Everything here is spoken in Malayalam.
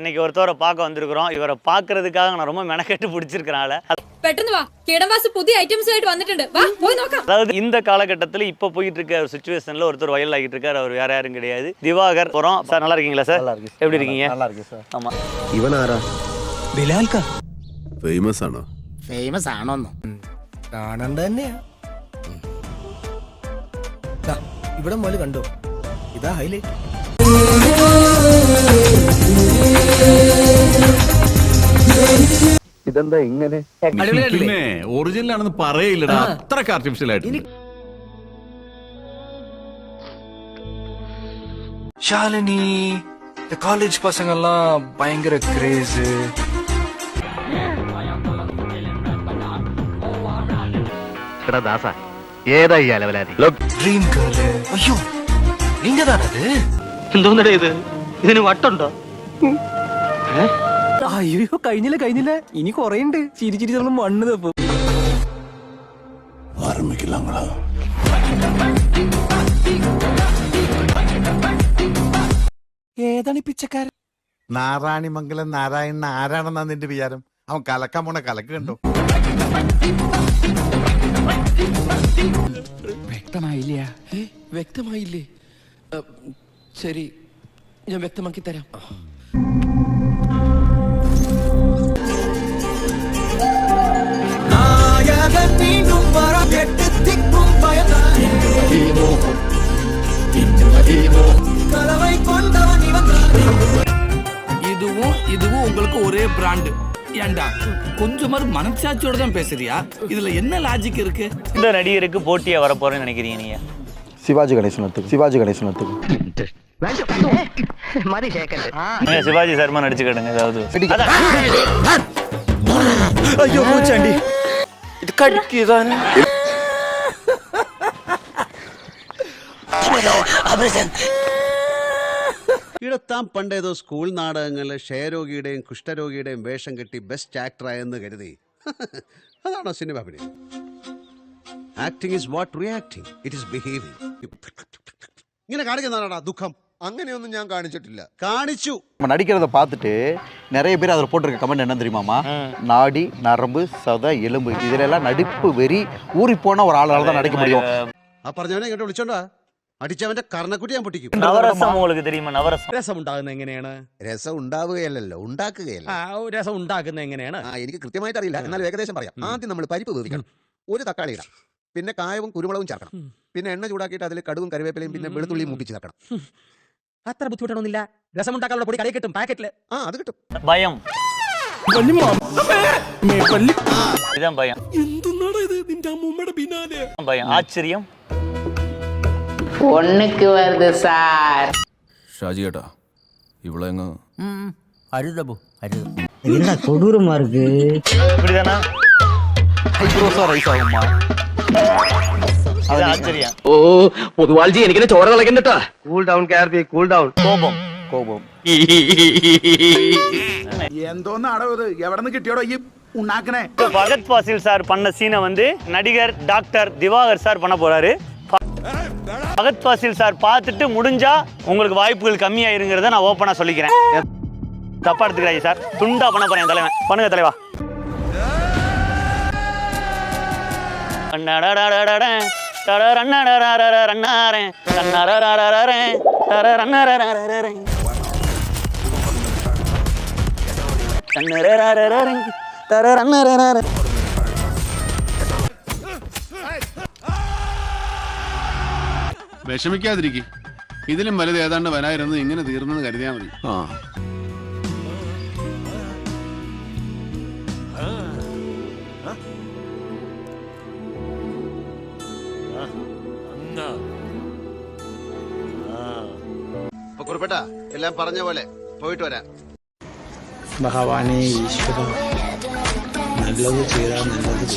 இன்னைக்கு ஒருத்தவரை பார்க்க வந்திருக்கிறோம். இவரை பார்க்கறதுக்காக நான் ரொம்ப மெனக்கெட்டு பிடிச்சிருக்கனால പെട്ടെന്ന് വാ കിടവാസ് പുതിയ ഐറ്റംസ് ആയിട്ട് വന്നിട്ടുണ്ട് വാ പോയി നോക്കാം. அதாவது இந்த காலகட்டத்தில் இப்போ போயிட்டு இருக்க ஒரு சுச்சுவேஷன்ல ஒருத்தர் வைரல் ஆகிட்டு இருக்காரு. அவர் வேற யாரும் கிடையாது, திவாகர். போறோம் சார். நல்லா இருக்கீங்களா சார்? எப்படி இருக்கீங்க? நல்லா இருக்கு சார். ஆமா. ഇവൻ ആരാ? ബിലാൽക്ക ഫേമസ് ആണോ? ഫേമസ് ആണോന്നോ? കാണണ്ട തന്നെയാ. ഇവിടെ മോല് കണ്ടോ? ഇതാ ഹൈലൈറ്റ്. ഇതെന്താ ഇങ്ങനെ? പിന്നെ ഒറിജിനൽ ആണെന്ന് പറയില്ലടാ, അത്രക്ക് ആർട്ടിഫിഷ്യൽ ആയിട്ട്. ஷாலினி, இந்த காலேஜ் பசங்கெல்லாம் பயங்கர கிரேஸ். ദാസ ഏതാ ഈ അലവലാതി? Dream girl. ஐயோ, நீங்க தானே அது? എന്തോന്നടേ ഇത്? ഇതിന് വട്ടുണ്ടോ? അയ്യോ കഴിഞ്ഞില്ല ഇനി കൊറേ ഉണ്ട്. ചിരി നമ്മൾ മണ്ണ് തപ്പും. ഏതാണ് പിച്ചക്കാരൻ? നാരായണിമംഗലം നാരായണൻ ആരാണെന്നാ നിന്റെ വിചാരം? അവൻ കലക്കാൻ പോണ കലക്ക് കണ്ടോ? വ്യക്തമായില്ലേ? ശരി, ഞാൻ വ്യക്തമാക്കി തരാം. இதுவும் உங்களுக்கு ஒரே பிராண்ட். ஏண்டா கொஞ்சமாவது மனசாட்சியோட தான் பேசுறியா? இதுல என்ன லாஜிக் இருக்கு? இந்த நடிகருக்கு போட்டியா வர போறேன்னு நினைக்கிறீங்க நீங்க? சிவாஜி கணேசனத்துக்கு. சிவாஜி சர்மா நடிச்சுக்கிடுங்க ஏதாவது. അയ്യോ പൂച്ചാണ്ടി இது கடிக்குதானே? ഇവിടെ താൻ പണ്ടേതോ സ്കൂൾ നാടകങ്ങളിലെ ക്ഷയരോഗിയുടെയും കുഷ്ഠരോഗിയുടെയും വേഷം കെട്ടി ബെസ്റ്റ് ആക്ടറായെന്ന് കരുതി അതാണോ സിനിമ അഭിനയം? Acting is what reacting, it is behaving. ഇങ്ങനെ കാണിക്കുന്നതാണോ ദുഃഖം? അങ്ങനെയൊന്നും ഞാൻ കാണിച്ചിട്ടില്ല. കാണിച്ചു. நம்ம நடிக்கிறத பார்த்துட்டு நிறைய பேர் அதில் போட்டிருக்க கமெண்ட் என்ன தெரியுமாமா? நாடி நரம்பு சத எலும்பு இதுல எல்லாம் நடிப்பு வெறி ஊறி போன ஒரு ஆளால தான் நடிக்க முடியும். ആ പറഞ്ഞവനെ ഇങ്ങോട്ട് വിളിച്ചോണ്ടാ അടിച്ചവന്റെ കർണക്കുട്ടി ഞാൻ പൊട്ടിക്കും. நவரசம் உங்களுக்கு தெரியுமா? நவரசம் രസം ഉണ്ടാകുന്നത് എങ്ങനെയാണ്? രസം ഉണ്ടാവുകയല്ലോ, ഉണ്ടാക്കുകയല്ല. രസം ഉണ്ടാക്കുന്നത് എങ്ങനെയാണ്? എനിക്ക് കൃത്യമായിട്ട് അറിയില്ല, എന്നാൽ ഏകദേശം പറയാം. ആദ്യം നമ്മൾ പരിപ്പ് വേവിക്കണം, ഒരു തക്കാളി ഇടാം, പിന്നെ കായവും കുരുമുളകും ചേർക്കണം, പിന്നെ എണ്ണ ചൂടാക്കിയിട്ട് അതിൽ കടുവും കറിവേപ്പിലയും പിന്നെ വെളുത്തുള്ളിയും മൂപ്പിച്ച് ചേർക്കണം. അത്ര ബുദ്ധിമുട്ടൊന്നുമില്ല. രസം ഉണ്ടാക്കാനുള്ള പൊടി കടയിൽ കിട്ടും, പാക്കറ്റില്. അത് കിട്ടും. பயம். இதான் பயம். എന്തുന്നാണ് ഇത്? നിന്റെ അമ്മൂമ്മയുടെ പിന്നാലെ பயம். ஆச்சரியம். ഒന്നുക്ക് വരുത് സാർ. ഷാജി ഏട്ടാ, ഇവിടെ என்ன கொடூரமா இருக்கு. இப்படிதானா? ஹைக்ரோஸா ரைஸ் ஆகுமா? அது ஆச்சரியம். ഓ പൊതുവാൾജി എനിക്കിനെ ചോര കളക്കണ്ടട്ടാ. കൂൾ ഡൗൺ കാർബി, കൂൾ ഡൗൺ. கோபம். എന്തോന്നാടോ ഇത്? എവിടെ നിന്ന് കിട്ടിയോടോ ഈ ഉണ്ടാക്കണേ? பகத் பாசில் சார் பண்ண சீனை வந்து நடிகர் டாக்டர் திவாகர் சார் பண்ண போறாரு. பகத் பாசில் சார் பார்த்துட்டு முடிஞ்சா உங்களுக்கு வாய்ப்புகள் கம்மியாயிருங்கிறத நான் ஓப்பனா சொல்லிக்கிறேன். தப்பா எடுத்துக்கிறாங்க சார். துண்டா பண்ண போறேன் தலைவன். பண்ணுங்க தலைவா. വിഷമിക്കാതിരിക്കും. ഇതിലും വലുത് ഏതാണ്ട് വരായിരുന്നു, ഇങ്ങനെ തീർന്നെന്ന് കരുതിയാൽ മതി. കുറിപ്പേട്ട എല്ലാം പറഞ്ഞ പോലെ പോയിട്ട് വരാം. ഭഗവാനെ ഈശ്വര, നല്ലത് ചെയ്താൽ നല്ലത്.